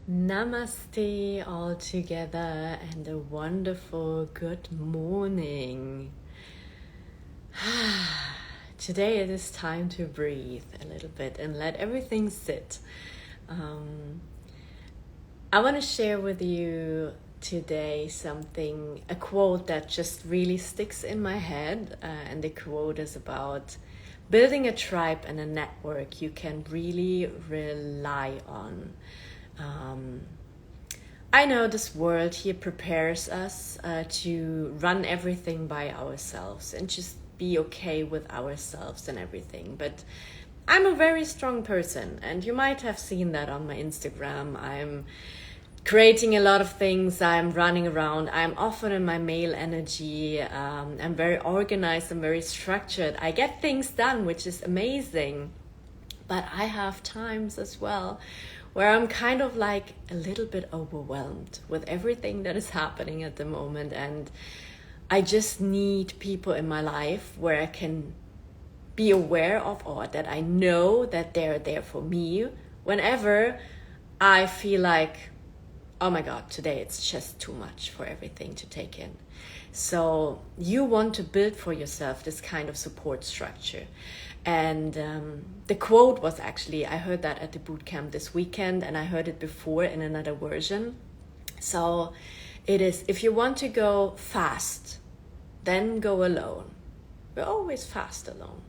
Namaste all together and a wonderful good morning. Today it is time to breathe a little bit and let everything sit. I want to share with you today a quote that just really sticks in my head, and the quote is about building a tribe and a network you can really rely on. I know this world here prepares us to run everything by ourselves and just be okay with ourselves and everything. But I'm a very strong person, and you might have seen that on my Instagram. I'm creating a lot of things. I'm running around. I'm often in my male energy. I'm very organized. I'm very structured. I get things done, which is amazing. But I have times as well where I'm kind of like a little bit overwhelmed with everything that is happening at the moment. And I just need people in my life where I can be aware of, or that I know that they're there for me whenever I feel like, oh my God, today it's just too much for everything to take in. So you want to build for yourself this kind of support structure. And the quote was actually, I heard that at the boot camp this weekend, and I heard it before in another version. So it is, if you want to go fast, then go alone. We're always fast alone.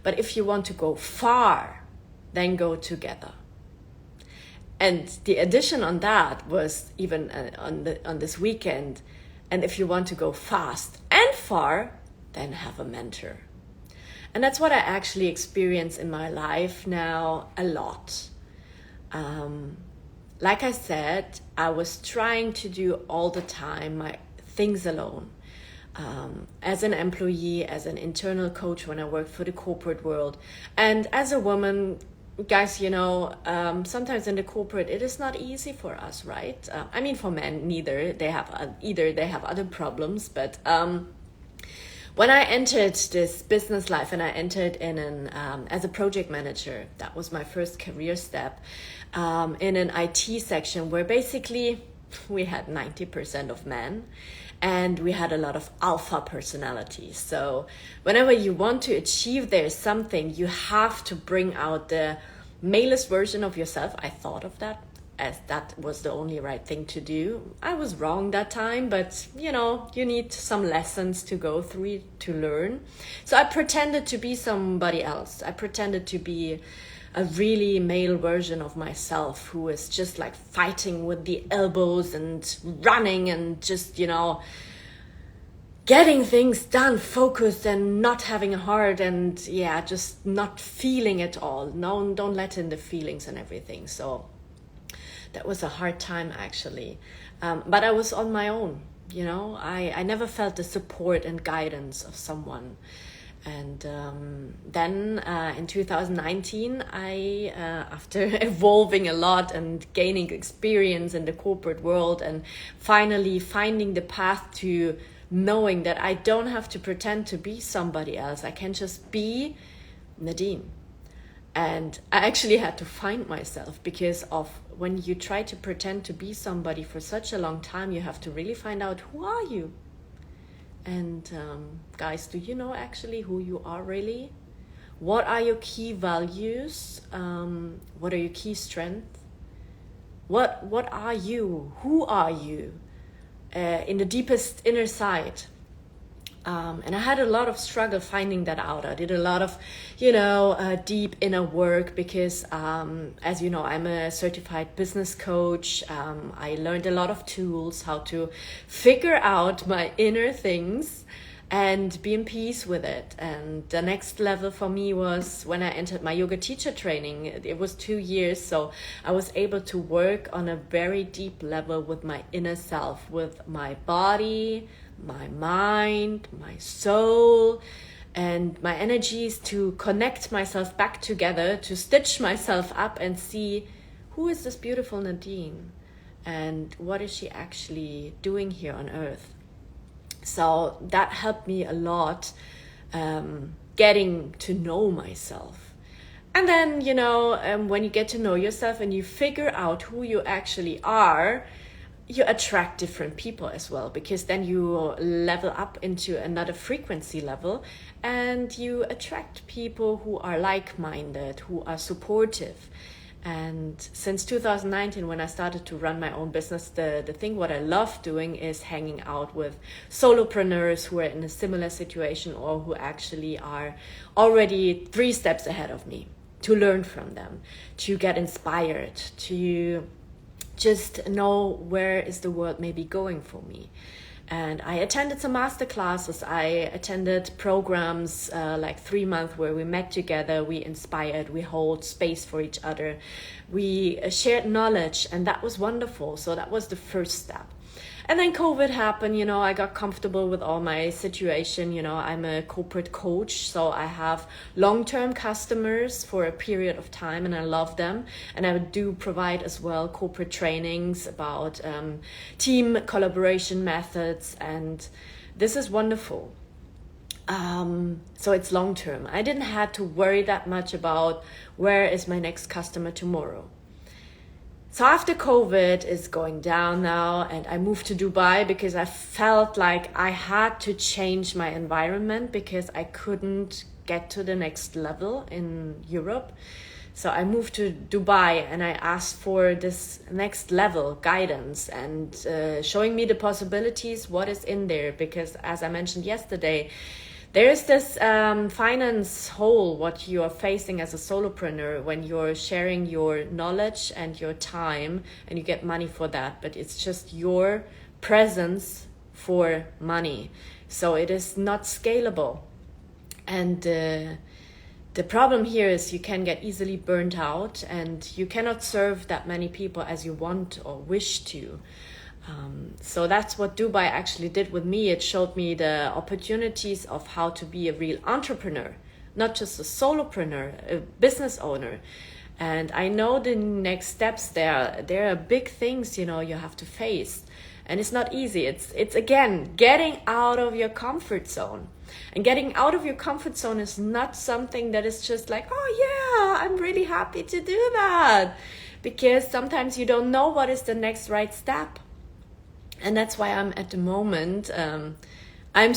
But if you want to go far, then go together. And the addition on that was even on this weekend. And if you want to go fast and far, then have a mentor. And that's what I actually experience in my life now a lot. Like I said, I was trying to do all the time my things alone. As an employee, as an internal coach when I worked for the corporate world. And as a woman, guys, you know, sometimes in the corporate, it is not easy for us, right? I mean, for men, neither. They have other problems. But when I entered this business life and I entered in as a project manager, that was my first career step, in an IT section where basically we had 90% of men. And we had a lot of alpha personalities. So whenever you want to achieve there something, you have to bring out the malest version of yourself. I thought of that as that was the only right thing to do. I was wrong that time, but you know, you need some lessons to go through to learn. So I pretended to be somebody else. I pretended to be a really male version of myself who is just like fighting with the elbows and running and just, you know, getting things done, focused and not having a heart and yeah, just not feeling it all. No, don't let in the feelings and everything. So that was a hard time actually. But I was on my own, you know, I never felt the support and guidance of someone. And then in 2019, I, after evolving a lot and gaining experience in the corporate world and finally finding the path to knowing that I don't have to pretend to be somebody else, I can just be Nadine. And I actually had to find myself because of when you try to pretend to be somebody for such a long time, you have to really find out, who are you? And guys, do you know actually who you are really? What are your key values? What are your key strengths? What are you? Who are you? In the deepest inner side. And I had a lot of struggle finding that out. I did a lot of, you know, deep inner work because, as you know, I'm a certified business coach. I learned a lot of tools, how to figure out my inner things and be in peace with it. And the next level for me was when I entered my yoga teacher training. It was 2 years, so I was able to work on a very deep level with my inner self, with my body, my mind, my soul, and my energies, to connect myself back together, to stitch myself up and see who is this beautiful Nadine and what is she actually doing here on earth. So that helped me a lot, getting to know myself. And then, when you get to know yourself and you figure out who you actually are, you attract different people as well, because then you level up into another frequency level and you attract people who are like-minded, who are supportive. And since 2019, when I started to run my own business, the thing what I love doing is hanging out with solopreneurs who are in a similar situation or who actually are already 3 steps ahead of me, to learn from them, to get inspired, to just know where is the world maybe going for me. And I attended some master classes. I attended programs like 3 months where we met together, we inspired, we hold space for each other, we shared knowledge, and that was wonderful. So that was the first step. And then COVID happened, I got comfortable with all my situation. I'm a corporate coach, so I have long-term customers for a period of time, and I love them. And I do provide as well corporate trainings about team collaboration methods, and this is wonderful. So it's long-term. I didn't have to worry that much about where is my next customer tomorrow. So after COVID is going down now, and I moved to Dubai because I felt like I had to change my environment because I couldn't get to the next level in Europe. So I moved to Dubai and I asked for this next level guidance and showing me the possibilities, what is in there. Because as I mentioned yesterday, there is this finance hole what you are facing as a solopreneur when you're sharing your knowledge and your time, and you get money for that, but it's just your presence for money. So it is not scalable. And the problem here is you can get easily burnt out, and you cannot serve that many people as you want or wish to. So that's what Dubai actually did with me. It showed me the opportunities of how to be a real entrepreneur, not just a solopreneur, a business owner. And I know the next steps there are big things, you have to face. And it's not easy. It's again, getting out of your comfort zone. And getting out of your comfort zone is not something that is just like, oh yeah, I'm really happy to do that. Because sometimes you don't know what is the next right step. And that's why I'm at the moment, I'm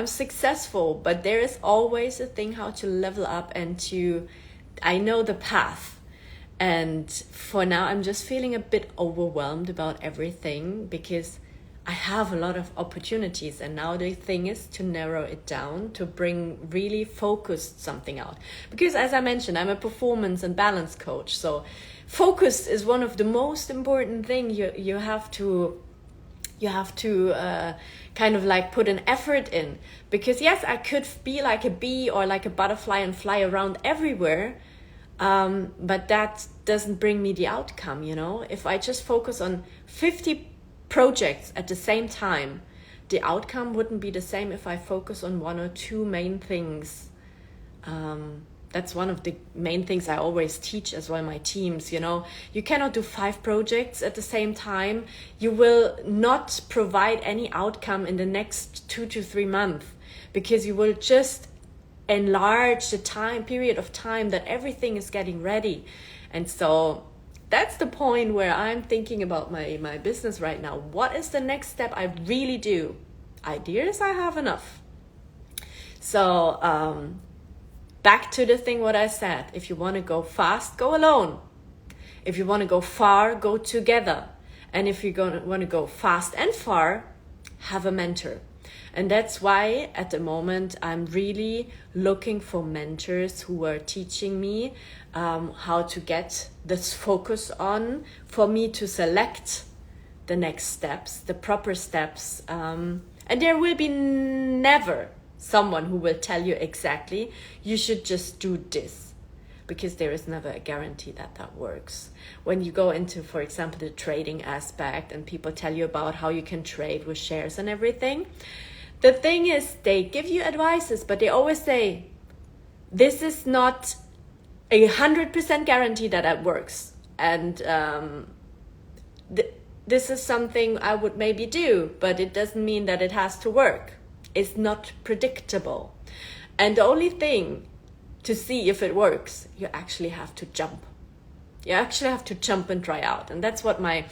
successful, but there is always a thing how to level up and I know the path. And for now, I'm just feeling a bit overwhelmed about everything because I have a lot of opportunities. And now the thing is to narrow it down, to bring really focused something out. Because as I mentioned, I'm a performance and balance coach. So focus is one of the most important things you have to kind of like put an effort in. Because yes, I could be like a bee or like a butterfly and fly around everywhere. But that doesn't bring me the outcome, If I just focus on 50 projects at the same time, the outcome wouldn't be the same if I focus on 1 or 2 main things. That's one of the main things I always teach as well my teams, You cannot do 5 projects at the same time. You will not provide any outcome in the next 2 to 3 months because you will just enlarge the period of time that everything is getting ready. And so that's the point where I'm thinking about my business right now. What is the next step I really do? Ideas, I have enough. So back to the thing what I said. If you want to go fast, go alone. If you want to go far, go together. And if you want to go fast and far, have a mentor. And that's why at the moment I'm really looking for mentors who are teaching me how to get this focus on for me to select the next steps, the proper steps. And there will be never someone who will tell you exactly, you should just do this. Because there is never a guarantee that works. When you go into, for example, the trading aspect and people tell you about how you can trade with shares and everything, the thing is, they give you advices, but they always say, this is not 100% guarantee that it works. And this is something I would maybe do, but it doesn't mean that it has to work. It's not predictable. And the only thing to see if it works, you actually have to jump. You actually have to jump and try out. And that's what my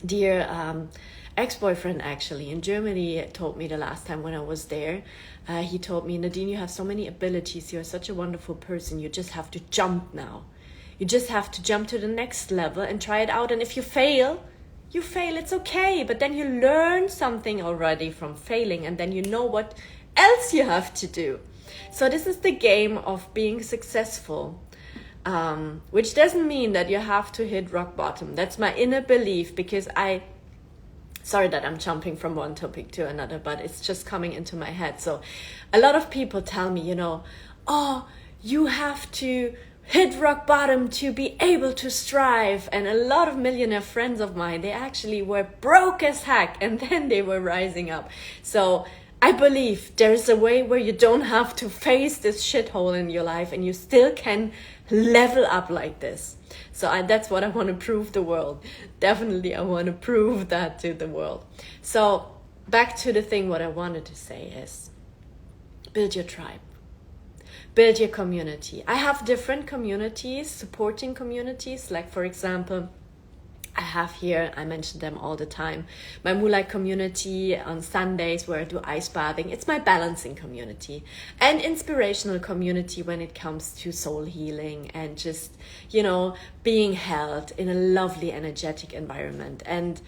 dear ex-boyfriend actually in Germany told me the last time when I was there. He told me, Nadine, you have so many abilities. You're such a wonderful person. You just have to jump now. You just have to jump to the next level and try it out. And if you fail, you fail. It's okay. But then you learn something already from failing. And then you know what else you have to do. So this is the game of being successful. Which doesn't mean that you have to hit rock bottom. That's my inner belief, because sorry that I'm jumping from one topic to another, but it's just coming into my head. So a lot of people tell me, oh, you have to hit rock bottom to be able to strive. And a lot of millionaire friends of mine, they actually were broke as heck and then they were rising up. So I believe there's a way where you don't have to face this shithole in your life and you still can level up like this. So that's what I want to prove the world. Definitely I want to prove that to the world. So back to the thing, what I wanted to say is build your tribe. Build your community. I have different communities, supporting communities. Like for example, I have here, I mention them all the time, my Moonlight community on Sundays where I do ice bathing. It's my balancing community and inspirational community when it comes to soul healing and just, being held in a lovely, energetic environment. And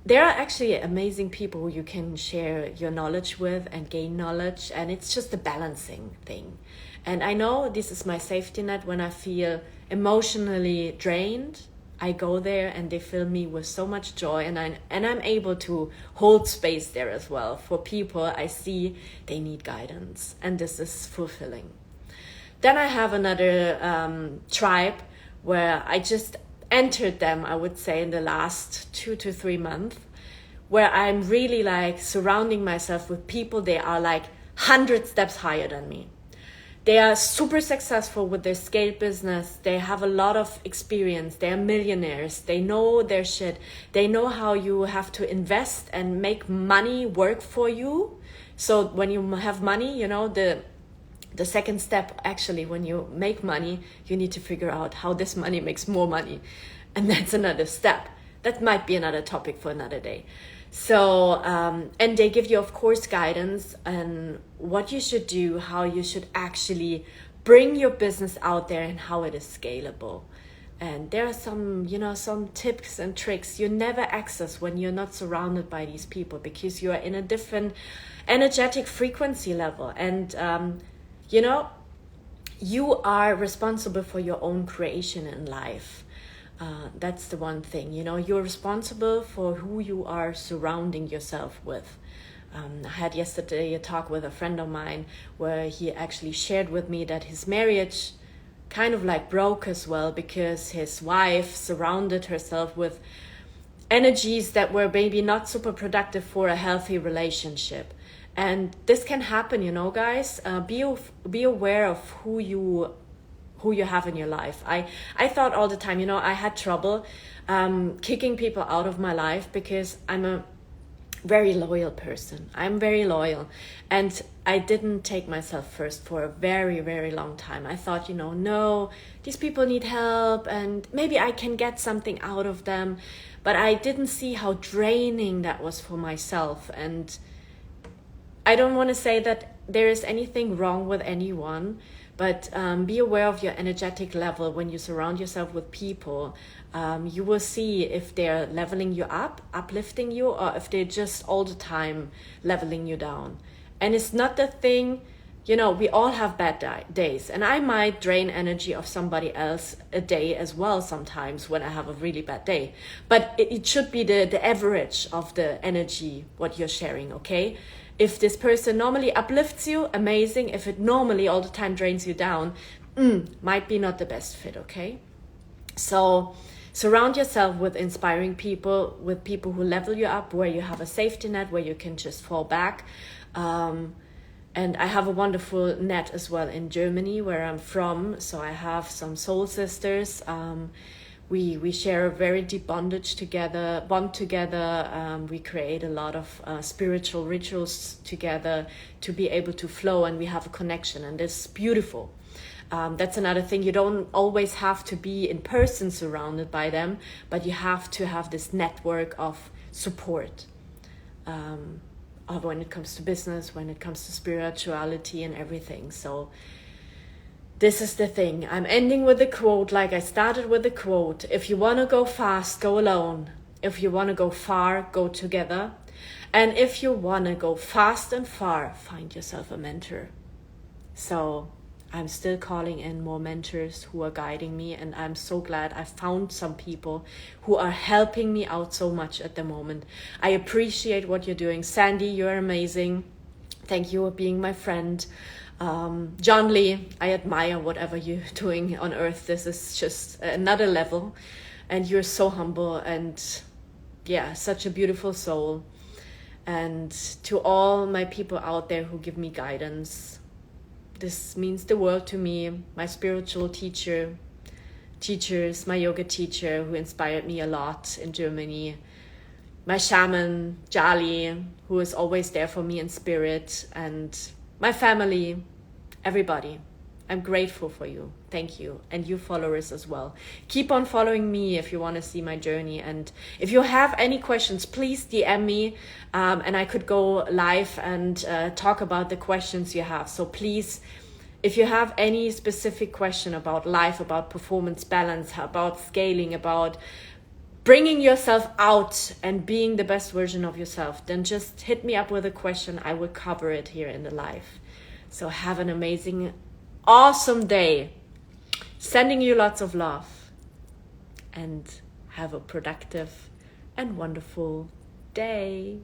there are actually amazing people who you can share your knowledge with and gain knowledge. And it's just a balancing thing. And I know this is my safety net when I feel emotionally drained. I go there and they fill me with so much joy, and I'm able to hold space there as well for people I see they need guidance, and this is fulfilling. Then I have another tribe where I just entered them, I would say, in the last 2 to 3 months, where I'm really like surrounding myself with people. They are like 100 steps higher than me. They are super successful with their scale business. They have a lot of experience. They are millionaires. They know their shit. They know how you have to invest and make money work for you. So when you have money, the second step, actually, when you make money, you need to figure out how this money makes more money. And that's another step. That might be another topic for another day. So, and they give you, of course, guidance on what you should do, how you should actually bring your business out there and how it is scalable. And there are some, some tips and tricks you never access when you're not surrounded by these people, because you are in a different energetic frequency level. And, you are responsible for your own creation in life. That's the one thing, you're responsible for who you are surrounding yourself with. I had yesterday a talk with a friend of mine where he actually shared with me that his marriage kind of like broke as well, because his wife surrounded herself with energies that were maybe not super productive for a healthy relationship. And this can happen, guys. Be aware of who you have in your life. I thought all the time, I had trouble kicking people out of my life because I'm a very loyal person. I'm very loyal. And I didn't take myself first for a very, very long time. I thought, no, these people need help and maybe I can get something out of them. But I didn't see how draining that was for myself. And I don't want to say that there is anything wrong with anyone, but be aware of your energetic level when you surround yourself with people. You will see if they're leveling you up, uplifting you, or if they're just all the time leveling you down. And it's not the thing, we all have bad days. And I might drain energy of somebody else a day as well sometimes when I have a really bad day. But it should be the average of the energy, what you're sharing, okay? If this person normally uplifts you, amazing. If it normally all the time drains you down, might be not the best fit, okay? So surround yourself with inspiring people, with people who level you up, where you have a safety net, where you can just fall back. And I have a wonderful net as well in Germany, where I'm from. So I have some soul sisters. We share a very deep bond together. We create a lot of spiritual rituals together to be able to flow, and we have a connection, and it's beautiful. That's another thing. You don't always have to be in person surrounded by them, but you have to have this network of support. When it comes to business, when it comes to spirituality and everything. So this is the thing. I'm ending with a quote, like I started with a quote. If you want to go fast, go alone. If you want to go far, go together. And if you want to go fast and far, find yourself a mentor. So I'm still calling in more mentors who are guiding me, and I'm so glad I found some people who are helping me out so much at the moment. I appreciate what you're doing. Sandy, you're amazing. Thank you for being my friend. John Lee, I admire whatever you're doing on earth. This is just another level, and you're so humble and such a beautiful soul. And to all my people out there who give me guidance, this means the world to me. My spiritual teachers, my yoga teacher who inspired me a lot in Germany, my shaman, Jali, who is always there for me in spirit, and my family, everybody. I'm grateful for you. Thank you. And you followers as well. Keep on following me if you want to see my journey. And if you have any questions, please DM me. And I could go live and talk about the questions you have. So please, if you have any specific question about life, about performance balance, about scaling, about bringing yourself out and being the best version of yourself, then just hit me up with a question. I will cover it here in the live. So have an amazing, awesome day. Sending you lots of love, and have a productive and wonderful day.